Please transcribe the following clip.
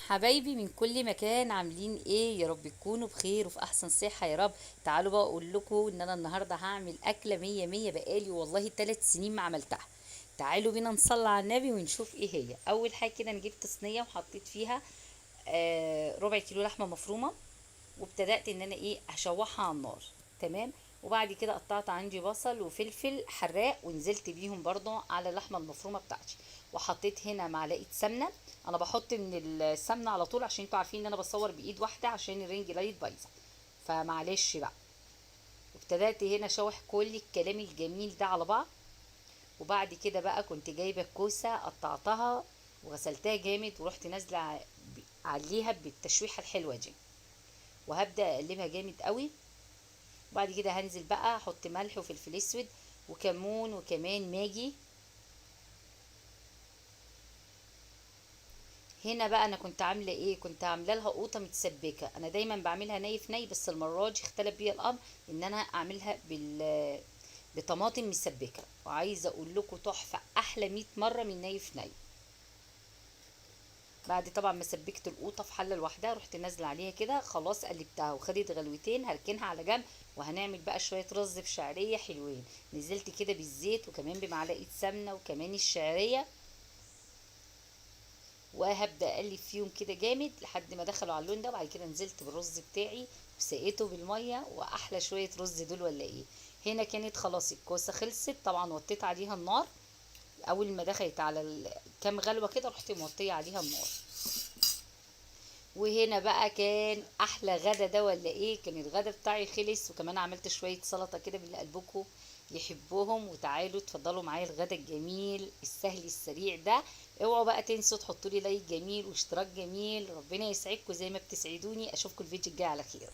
حبايبي من كل مكان، عاملين ايه؟ يا رب تكونوا بخير وفي احسن صحة يا رب. تعالوا بقى اقول لكم ان انا النهاردة هعمل اكلة مية مية، بقالي والله 3 سنين ما عملتها. تعالوا بينا نصلي على النبي ونشوف ايه هي. اول حاجة كده انا جبت صينية وحطيت فيها ربع كيلو لحمة مفرومة، وابتدأت ان انا ايه اشوحها على النار. تمام. وبعد كده قطعت عندي بصل وفلفل حراق ونزلت بيهم برضو على اللحمه المفرومه بتاعتي. وحطيت هنا معلقه سمنه. انا بحط من السمنه على طول عشان انتوا عارفين ان انا بصور بايد واحده عشان الرنج لايت بايظه، فمعلش بقى. وابتدأت هنا اشوح كل الكلام الجميل ده على بعض. وبعد كده بقى كنت جايبه الكوسه قطعتها وغسلتها جامد ورحت نازله عليها بالتشويحه الحلوه دي، وهبدأ اقلبها جامد قوي. وبعد كده هنزل بقى احط ملح وفلفل اسود وكمون وكمان ماجي. هنا بقى انا كنت عامله ايه، كنت عامله لها قوطه متسبكه. انا دايما بعملها ني في ني، بس المره دي اختلف بيا الامر ان انا اعملها بطماطم مسبكه، وعايزه اقول لكم تحفه احلى 100 مره من ني في ني. بعد طبعا ما سبكت القوطه في حله لوحدها رحت نازله عليها كده، خلاص قلبتها وخدت غلوتين، هركنها على جنب. وهنعمل بقى شويه رز بشعريه حلوين. نزلت كده بالزيت وكمان بمعلقه سمنه وكمان الشعريه، وهبدا اقلب فيهم كده جامد لحد ما دخلوا على اللون ده. وبعد كده نزلت بالرز بتاعي وسقيته بالميه، واحلى شويه رز دول ولا ايه. هنا كانت خلاص الكوسه خلصت، طبعا وطيت عليها النار. اول ما دخلت على كام غلوه كده رحت موطيه عليها النار. وهنا بقى كان احلى غدا ده ولا ايه. كان الغدا بتاعي خلص، وكمان عملت شويه سلطه كده باللي قلبكم يحبوهم. وتعالوا اتفضلوا معايا الغدا الجميل السهل السريع ده. اوعوا بقى تنسوا تحطوا لي لايك جميل واشتراك جميل. ربنا يسعدكم زي ما بتسعدوني. اشوفكم الفيديو الجاي على خير.